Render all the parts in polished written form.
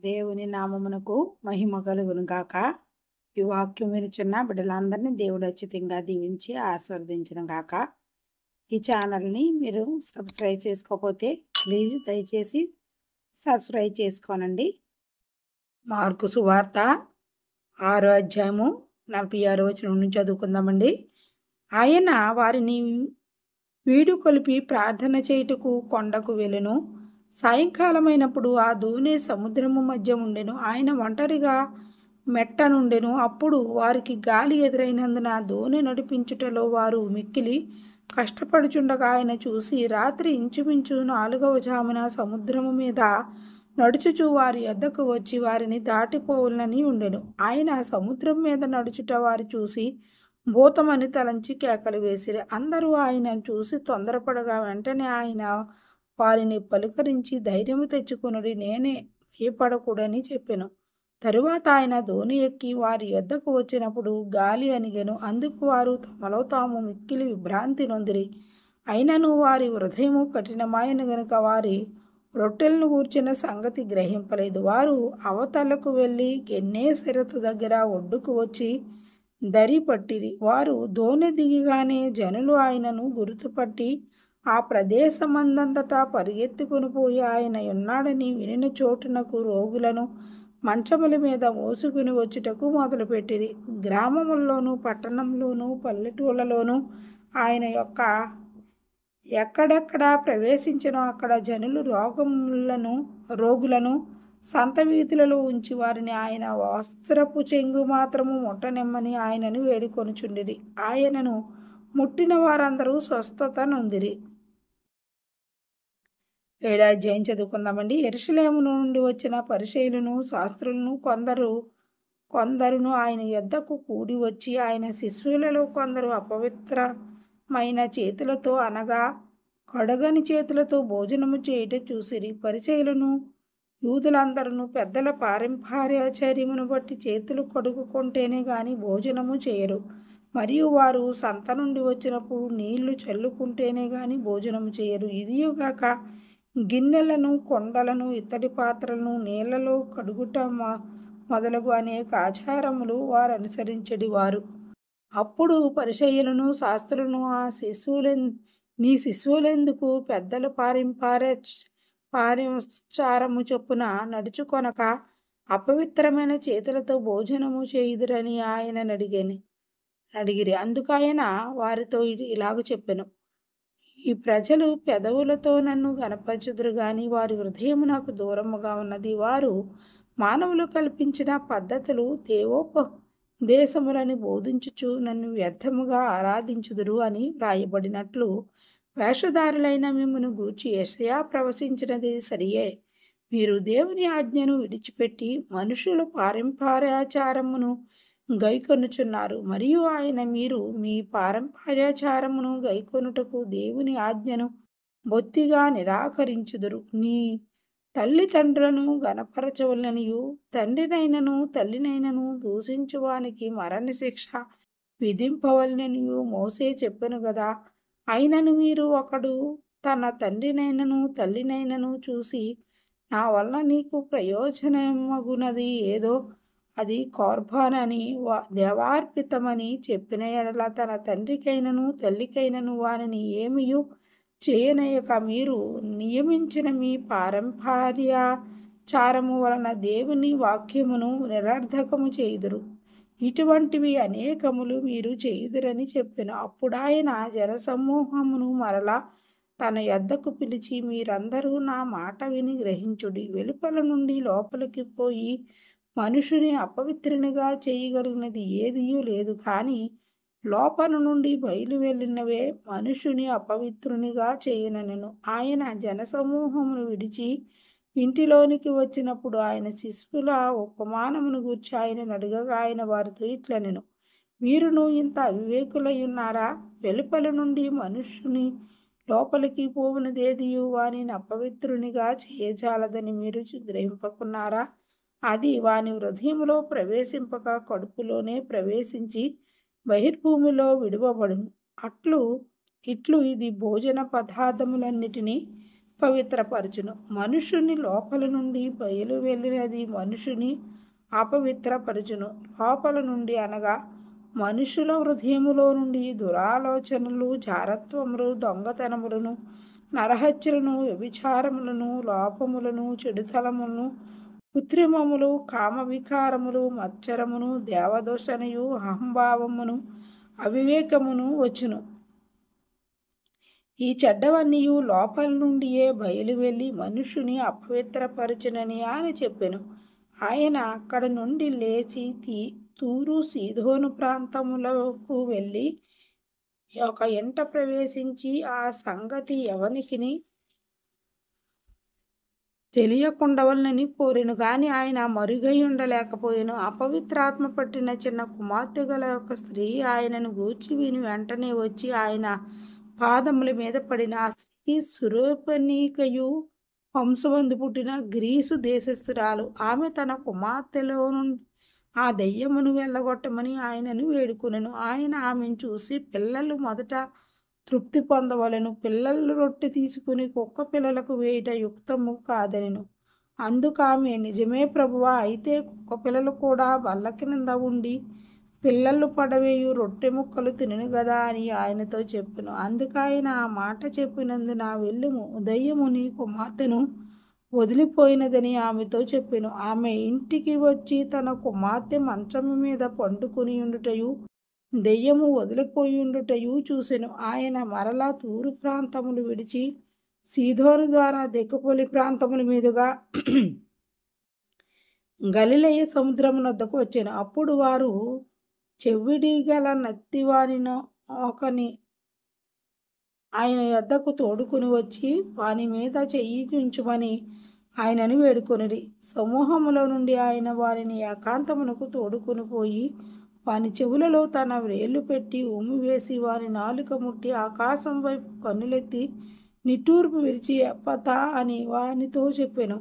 దేవుని నామమునకు మహిమ కలుగును గాక. ఈ వాక్యం వినుచున్న బిడ్డలందరినీ దేవుడు ఉచితంగా దీవించి ఆశీర్వదించును గాక. ఈ ఛానల్ని మీరు సబ్స్క్రైబ్ చేసుకోకపోతే ప్లీజ్ దయచేసి సబ్స్క్రైబ్ చేసుకోనండి. మార్కు సువార్త 6వ అధ్యాయము 46వ వచనం నుంచి చదువుకుందామండి. ఆయన వారిని వీడుకొలిపి ప్రార్థన చేయుటకు కొండకు వెళ్ళెను. సాయంకాలమైనప్పుడు ఆ దోణి సముద్రము మధ్య ఉండెను. ఆయన ఒంటరిగా మెట్టనుండెను. అప్పుడు వారికి గాలి ఎదురైనందున దోణి నడిపించుటలో వారు మిక్కిలి కష్టపడుచుండగా ఆయన చూసి రాత్రి ఇంచుమించు 4వ జామున సముద్రము మీద నడుచుచు వారి యొద్దకు వచ్చి వారిని దాటిపోవాలని ఉండెను. ఆయన సముద్రం మీద నడుచుట వారు చూసి భూతమని తలంచి కేకలు వేసిరి. అందరూ ఆయనను చూసి తొందరపడగా వెంటనే ఆయన వారిని పలుకరించి ధైర్యము తెచ్చుకొనుడి, నేనే, భయపడకూడని చెప్పెను. తరువాత ఆయన దోణి ఎక్కి వారి యొద్దకు వచ్చినప్పుడు గాలి అణిగెను. అందుకు వారు తమలో తాము మిక్కిలి విభ్రాంతి నొందిరి. అయినను వారి హృదయము కఠినమాయను గనుక వారి రొట్టెలను గూర్చిన సంగతి గ్రహింపలేదు. వారు అవతలకు వెళ్ళి గెన్నేసరెతు దగ్గర ఒడ్డుకు వచ్చి దరి పట్టిరి. వారు దోణి దిగిగానే జనులు ఆయనను గుర్తుపట్టి ఆ ప్రదేశమందంతటా పరిగెత్తుకుని పోయి ఆయన ఉన్నాడని వినిన చోటునకు రోగులను మంచముల మీద మోసుకుని వచ్చుటకు మొదలుపెట్టిరి. గ్రామముల్లోనూ పట్టణంలోనూ పల్లెటూళ్ళలోనూ ఆయన ఎక్కడెక్కడ ప్రవేశించినో అక్కడ జనులు రోగులను సంత వీధులలో ఉంచి వారిని ఆయన వస్త్రపు చెంగు మాత్రము ముట్టనిమ్మని ఆయనను వేడుకొనుచుండిరి. ఆయనను ముట్టిన వారందరూ స్వస్థత నొందిరి. 7వ అధ్యాయం చదువుకుందామండి. యెరూషలేము నుండి వచ్చిన పరిసయ్యులను శాస్త్రులను కొందరును ఆయన యొద్దకు కూడి వచ్చి ఆయన శిష్యులలో కొందరు అపవిత్రమైన చేతులతో అనగా కడగని చేతులతో భోజనము చేయుట చూసిరి. పరిసయ్యులను యూదులందరూ పెద్దల పారంపర్యాచార్యమును బట్టి చేతులు కడుగుకుంటేనే గాని భోజనము చేయరు. మరియు వారు సంత నుండి వచ్చినప్పుడు నీళ్లు చల్లుకుంటేనే గాని భోజనము చేయరు. ఇదియుగాక గిన్నెలను, కొండలను, ఇత్తడి పాత్రలను నీళ్లలో కడుగుట మొదలగు అనేక ఆచారములు వారు అనుసరించెడివారు. అప్పుడు పరిసయ్యులను శాస్త్రులను నీ శిష్యులెందుకు పెద్దల పారంపర్యాచారము చొప్పున నడుచుకొనక అపవిత్రమైన చేతులతో భోజనము చేయుదురని ఆయనను అడిగిరి. అందుకాయన వారితో ఇలాగ చెప్పెను, ఈ ప్రజలు పెదవులతో నన్ను గనపరచుదురు గాని వారి హృదయము నాకు దూరముగా ఉన్నది. వారు మానవులు కల్పించిన పద్ధతులు దేవోపదేశములని బోధించుచు నన్ను వ్యర్థముగా ఆరాధించుదురు అని వ్రాయబడినట్లు వేషధారులైన మిమ్మును గూర్చి యెషయా ప్రవచించినది సరియే. మీరు దేవుని ఆజ్ఞను విడిచిపెట్టి మనుషుల పారంపర్యాచారమును గైకొనుచున్నారు. మరియు మీరు మీ పారంపర్యాచారమును గైకొనుటకు దేవుని ఆజ్ఞను బొత్తిగా నిరాకరించుదురు. నీ తల్లిదండ్రులను గనపరచవలనియు తండ్రినైనను తల్లినైనను దూషించువానికి మరణశిక్ష విధింపవలననియు మోసే చెప్పెను గదా. అయినను మీరు ఒకడు తన తండ్రినైనను తల్లినైనను చూసి నా వలన నీకు ప్రయోజనమగునది ఏదో అది కొర్బాన్ అని దేవార్పితమని చెప్పిన ఎడల తన తండ్రికైనను తల్లికైనను వారిని ఏమియు చేయనయక మీరు నియమించిన మీ పారంపర్యాచారము వలన దేవుని వాక్యమును నిరర్థకము చేయుదురు. ఇటువంటివి అనేకములు మీరు చేయుదురని చెప్పెను. అప్పుడాయన జనసమూహమును మరలా తన యొద్దకు పిలిచి, మీరందరూ నా మాట విని గ్రహించుడి. వెలుపల నుండి లోపలికి పోయి మనుషుని అపవిత్రునిగా చేయగలిగినది ఏదియూ లేదు, కానీ లోపల నుండి బయలు వెళ్ళినవే మనుషుని అపవిత్రునిగా చేయనెను. ఆయన జనసమూహమును విడిచి ఇంటిలోనికి వచ్చినప్పుడు ఆయన శిష్యుల ఉపమానమును గూర్చి ఆయనను అడగగా ఆయన వారితో ఇట్లనెను, మీరును ఇంత అవివేకులై ఉన్నారా? వెలుపల నుండి మనుషుని లోపలికి పోవునదేదియు వానిని అపవిత్రునిగా చేయజాలదని మీరు గ్రహింపకున్నారా? అది వాని హృదయములో ప్రవేశింపక కడుపులోనే ప్రవేశించి బహిర్భూమిలో విడువబడును. ఇట్లు ఇది భోజన పదార్థములన్నిటినీ పవిత్రపరచును. మనుషుని లోపల నుండి బయలు వెళ్ళినది మనుషుని అపవిత్రపరచును. లోపల నుండి అనగా మనుషుల హృదయములో నుండి దురాలోచనలు, జారత్వములు, దొంగతనములను, నరహత్యలను, వ్యభిచారములను, లోపములను, చెడుతలములను, కృత్రిమములు, కామవికారములు, మత్సరమును, దేవదూషణయు, అహంభావమును, అవివేకమును వచ్చును. ఈ చెడ్డవన్నీయు లోపల నుండియే బయలు వెళ్ళి మనుషుని అపవిత్రపరచునని ఆయన చెప్పెను. ఆయన అక్కడ నుండి లేచి తూరు సీదోను ప్రాంతములకు వెళ్ళి ఒక ఇంట ప్రవేశించి ఆ సంగతి ఎవనికిని తెలియకుండవలనని కోరెను. గాని ఆయన మరుగై ఉండలేకపోయాను. అపవిత్రాత్మ పట్టిన చిన్న కుమార్తె గల ఒక స్త్రీ ఆయనను గూర్చి విని వెంటనే వచ్చి ఆయన పాదముల మీద పడిన. ఆ స్త్రీ సురోపనీకయు వంశమందు పుట్టిన గ్రీసు దేశస్థురాలు. ఆమె తన కుమార్తెలో నుండి ఆ దెయ్యమును వెళ్ళగొట్టమని ఆయనను వేడుకొనెను. ఆయన ఆమెను చూసి, పిల్లలు మొదట తృప్తి పొందవలెను, పిల్లలు రొట్టె తీసుకుని కుక్క పిల్లలకు వేయుట యుక్తము కాదనెను. అందుకు ఆమె, నిజమే ప్రభువా, అయితే కుక్క పిల్లలు కూడా బల్ల కింద ఉండి పిల్లలు పడవేయు రొట్టె ముక్కలు తినను గదా అని ఆయనతో చెప్పెను. అందుకు ఆయన ఆ మాట చెప్పినందున వెళ్ళుము, దయ్యము నీ కుమార్తెను వదిలిపోయినదని ఆమెతో చెప్పెను. ఆమె ఇంటికి వచ్చి తన కుమార్తె మంచము మీద పండుకొని ఉండుటయు దెయ్యము వదిలిపోయి ఉండుటయు చూసెను. ఆయన మరలా తూరు ప్రాంతములు విడిచి సీదోను ద్వారా దెక్కపొలి ప్రాంతముల మీదుగా గలిలయ సముద్రమునొద్దకు వచ్చెను. అప్పుడు వారు చెవిడి గల నత్తివానిని ఒకని ఆయన యొద్దకు తోడుకుని వచ్చి వాని మీద చెయ్యి ఉంచుమని ఆయనను వేడుకొనిరి. సమూహములో నుండి ఆయన వారిని ఏకాంతమునకు తోడుకుని పోయి వాని చెవులలో తన వ్రేళ్లు పెట్టి ఉమ్మివేసి వాని నాలుక ముట్టి ఆకాశం వైపు కన్నులెత్తి నిట్టూర్పు విడిచి ఎప్పతా అని వానితో చెప్పెను.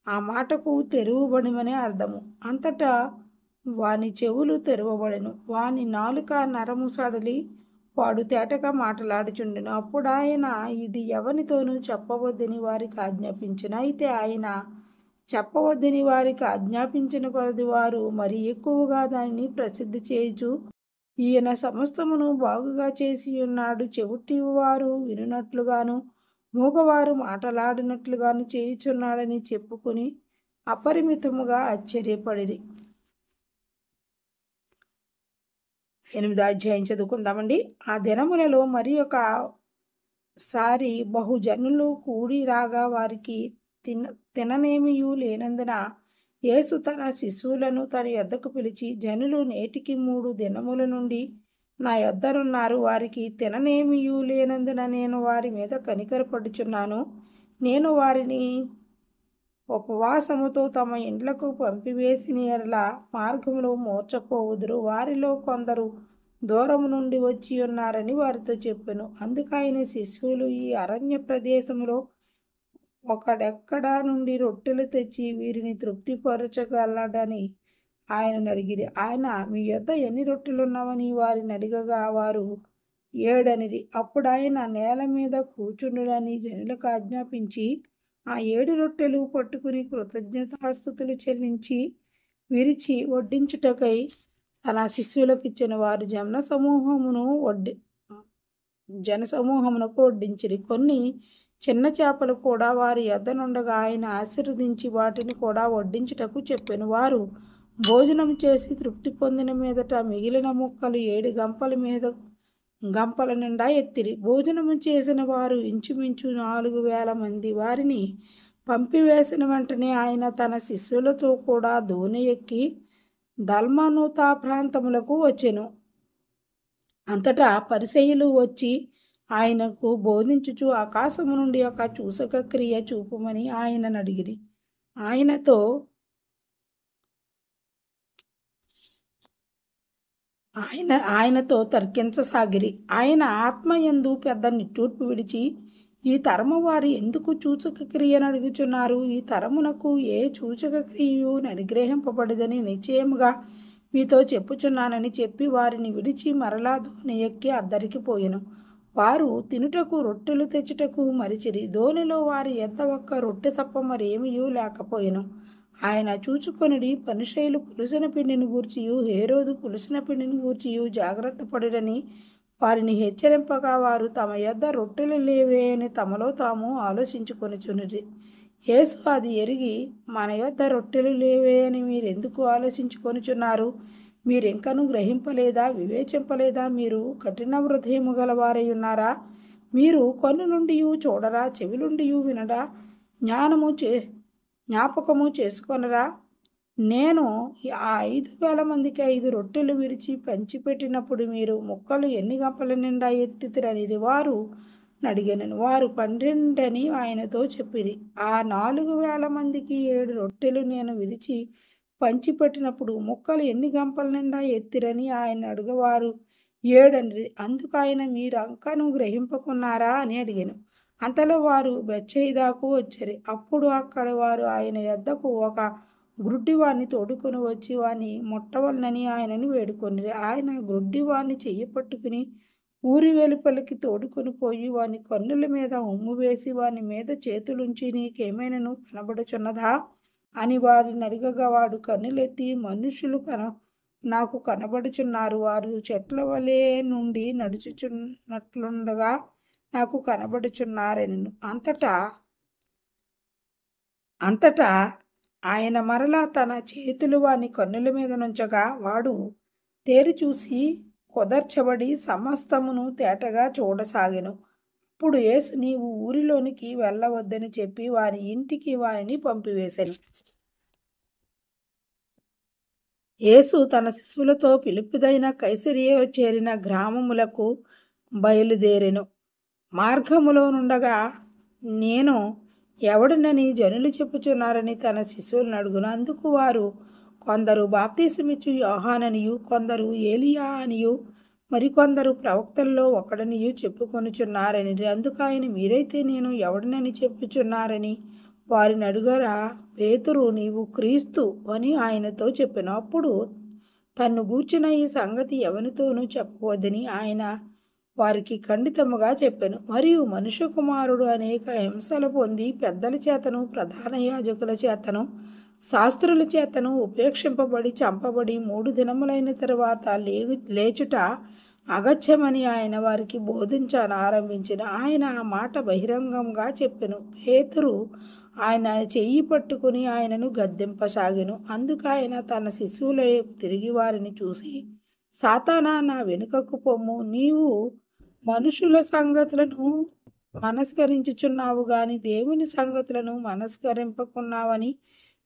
ఆ మాటకు తెరువబడిమని అర్థము. అంతటా వాని చెవులు తెరవబడెను, వాని నాలుక నరము సడలి వాడు తేటగా మాట్లాడుచుండెను. అప్పుడు ఆయన ఇది ఎవనితోనూ చెప్పవద్దని వారికి ఆజ్ఞాపించెను. అయితే ఆయన చెప్పవద్దని వారికి ఆజ్ఞాపించిన కొలది వారు మరి ఎక్కువగా దానిని ప్రసిద్ధి చేయుచు, ఈయన సమస్తమును బాగుగా చేసి ఉన్నాడు, చెవిటివారు వినున్నట్లుగాను మూగవారు మాట్లాడినట్లుగాను చేయుచున్నాడని చెప్పుకుని అపరిమితముగా ఆశ్చర్యపడిరి. 8వ అధ్యాయం చదువుకుందామండి. ఆ దినములలో మరి ఒకసారి బహుజనులు కూడి రాగా వారికి తిననేమియూ లేనందున యేసు తన శిష్యులను తన యొద్దకు పిలిచి, జనులు నేటికి 3 దినముల నుండి నా యొద్దనున్నారు, వారికి తిననేమియూ లేనందున నేను వారి మీద కనికరపడుచున్నాను. నేను వారిని ఉపవాసముతో తమ ఇండ్లకు పంపివేసిన యెడల మార్గములో మూర్ఛపోవుదురు. వారిలో కొందరు దూరము నుండి వచ్చి ఉన్నారని వారితో చెప్పెను. అందుకు ఆయన శిష్యులు, ఈ అరణ్య ప్రదేశంలో ఒకడెక్కడ నుండి రొట్టెలు తెచ్చి వీరిని తృప్తిపరచగలడని ఆయనను అడిగిరి. ఆయన, మీ యొద్ద ఎన్ని రొట్టెలున్నవని వారిని అడిగగా వారు 7 అనిరి. అప్పుడు ఆయన నేల మీద కూర్చుండుడని జనులకు ఆజ్ఞాపించి ఆ 7 రొట్టెలు పట్టుకుని కృతజ్ఞతాస్తుతులు చెల్లించి విరిచి వడ్డించుటకై తన శిష్యులకు ఇచ్చిన. వారు జనసమూహమునకు వడ్డించిరి. కొన్ని చిన్న చేపలు కూడా వారి యొద్దనుండగా ఆయన ఆశీర్వదించి వాటిని కూడా వడ్డించుటకు చెప్పెను. వారు భోజనం చేసి తృప్తి పొందిన మీదట మిగిలిన ముక్కలు 7 గంపల నిండా ఎత్తిరి. భోజనము చేసిన వారు ఇంచుమించు 4,000 మంది. వారిని పంపివేసిన వెంటనే ఆయన తన శిష్యులతో కూడా దోణి ఎక్కి దల్మనూతా ప్రాంతములకు వచ్చెను. అంతటా పరిసయ్యులు వచ్చి ఆయనకు బోధించుచు ఆకాశము నుండి ఒక సూచక క్రియ చూపుమని ఆయనను అడిగిరి. ఆయనతో తర్కించసాగిరి. ఆయన ఆత్మయందు పెద్ద నిట్టూర్పు విడిచి, ఈ తరము వారు ఎందుకు సూచక క్రియను అడుగుచున్నారు? ఈ తరమునకు ఏ సూచక క్రియయు అనుగ్రహింపబడదని నిశ్చయముగా మీతో చెప్పుచున్నానని చెప్పి వారిని విడిచి మరలా దోణి ఎక్కి అద్దరికి పోయెను. వారు తినుటకు రొట్టెలు తెచ్చుటకు మరిచిరి. ధోనిలో వారి యొద్ద ఒక్క రొట్టె తప్ప మరేమియూ లేకపోయెను. ఆయన చూచుకొనుడి, పరిసయ్యులు పులిసిన పిండిని గూర్చియు హేరోదు పులిసిన పిండిని గూర్చియు జాగ్రత్త పడుడని వారిని హెచ్చరింపగా, వారు తమ యొద్ద రొట్టెలు లేవే అని తమలో తాము ఆలోచించుకొనుచునిరి. యేసు అది ఎరిగి, మన యొద్ద రొట్టెలు లేవే అని మీరెందుకు ఆలోచించుకొనుచున్నారు? మీరింకనూ గ్రహింపలేదా, వివేచింపలేదా? మీరు కఠిన హృదయము గలవారై ఉన్నారా? మీరు కన్నులుండియు చూడరా, చెవులుండియు వినరా, జ్ఞాపకము చేసుకొనరా? నేను ఆ 5,000 మందికి 5 రొట్టెలు విరిచి పంచిపెట్టినప్పుడు మీరు ముక్కలు ఎన్ని గంపల నిండా ఎత్తితిరని వారు అడిగాను. వారు 12 అని ఆయనతో చెప్పిరి. ఆ 4,000 మందికి 7 రొట్టెలు నేను విరిచి పంచిపెట్టినప్పుడు ముక్కలు ఎన్ని గంపల నిండా ఎత్తిరని ఆయన అడుగవారు 7 అనిరి. అందుకు ఆయన, మీరు అంకను గ్రహింపకున్నారా అని అడిగాను. అంతలో వారు బెత్సయిదాకు వచ్చిరి. అప్పుడు అక్కడ వారు ఆయన యొద్దకు ఒక గ్రుడ్డివాణ్ణి తోడుకొని వచ్చి వాని ముట్టవలనని ఆయనను వేడుకొనిరి. ఆయన గ్రుడ్డివాణ్ణి చెయ్యి పట్టుకుని ఊరి వెలుపలికి తోడుకొని పోయి వాని కన్నుల మీద ఉమ్ము వేసి వాని మీద చేతులుంచి, నీకేమైనాను కనబడుచున్నదా అని వారిని అడగగా, వాడు కన్నులెత్తి, మనుషులు నాకు కనబడుచున్నారు. వారు చెట్ల వలె నుండి నడుచుచున్నట్లుండగా నాకు కనబడుచున్నారనెను. అంతటా ఆయన మరలా తన చేతులు వాని కన్నుల మీద నుంచగా వాడు తేరి చూసి కుదర్చబడి సమస్తమును తేటగా చూడసాగెను. అప్పుడు యేసు, నీవు ఊరిలోనికి వెళ్ళవద్దని చెప్పి వాని ఇంటికి వానిని పంపివేశెను. యేసు తన శిష్యులతో పిలుపుదైన కైసరియా చేరిన గ్రామములకు బయలుదేరెను. మార్గములో నుండగా, నేను ఎవడనని జనులు చెప్పుచున్నారని తన శిష్యులను అడుగును. అందుకు వారు, కొందరు బాప్తిసమిచ్చు యోహాననియు, కొందరు ఏలియా అనియు, మరికొందరు ప్రవక్తల్లో ఒకడనియు చెప్పుకొనుచున్నారని. అందుకు ఆయన, మీరైతే నేను ఎవడనని చెప్పుచున్నారని వారిని అడుగరా? పేతురు, నీవు క్రీస్తు అని ఆయనతో చెప్పెను. అప్పుడు తన్ను గూర్చిన ఈ సంగతి ఎవనితోనూ చెప్పవద్దని ఆయన వారికి ఖండితముగా చెప్పెను. మరియు మనుష్య కుమారుడు అనేక హింసలు పొంది పెద్దల చేతను, ప్రధాన యాజకుల చేతను, శాస్త్రుల చేతను ఉపేక్షింపబడి చంపబడి 3 దినములైన తరువాత లేచుట అగత్యమని ఆయన వారికి బోధించనారంభించిన. ఆయన ఆ మాట బహిరంగంగా చెప్పెను. పేతురు ఆయన చెయ్యి పట్టుకుని ఆయనను గద్దింపసాగెను. అందుకు ఆయన తన శిష్యుల వైపు తిరిగి వారిని చూసి, సాతానా, నా వెనుకకు పొమ్ము. నీవు మనుషుల సంగతులను మనస్కరించుచున్నావు గాని దేవుని సంగతులను మనస్కరింపకున్నావని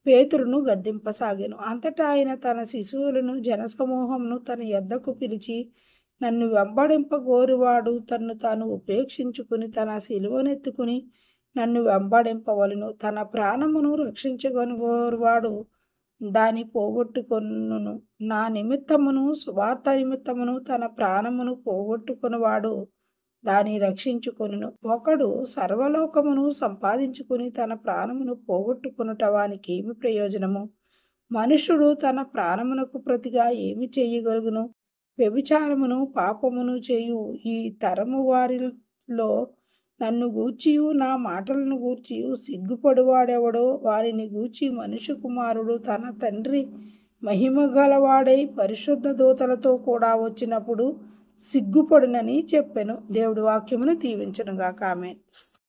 పేతురును గద్దింపసాగెను. అంతటా ఆయన తన శిశువులను జనసమూహమును తన యొద్దకు పిలిచి, నన్ను వెంబడింపగోరువాడు తన్ను తాను ఉపేక్షించుకుని తన సిలువనెత్తుకుని నన్ను వెంబడింపవలను. తన ప్రాణమును రక్షించగోరువాడు దాని పోగొట్టుకొనును. నా నిమిత్తమును సువార్త నిమిత్తమును తన ప్రాణమును పోగొట్టుకునివాడు దాని రక్షించుకొనును. ఒకడు సర్వలోకమును సంపాదించుకుని తన ప్రాణమును పోగొట్టుకొనుట వానికి ఏమి ప్రయోజనము? మనుష్యుడు తన ప్రాణమునకు ప్రతిగా ఏమి చేయగలుగును? వ్యభిచారమును పాపమును చేయు ఈ తరము వారిలో నన్ను గూర్చియు నా మాటలను గూర్చియు సిగ్గుపడువాడెవడో వారిని గూర్చి మనుష్య కుమారుడు తన తండ్రి మహిమ గలవాడై పరిశుద్ధ దూతలతో కూడా వచ్చినప్పుడు సిగ్గుపడునని చెప్పెను. దేవుడి వాక్యమును దీవించునుగాక. ఆమేన్.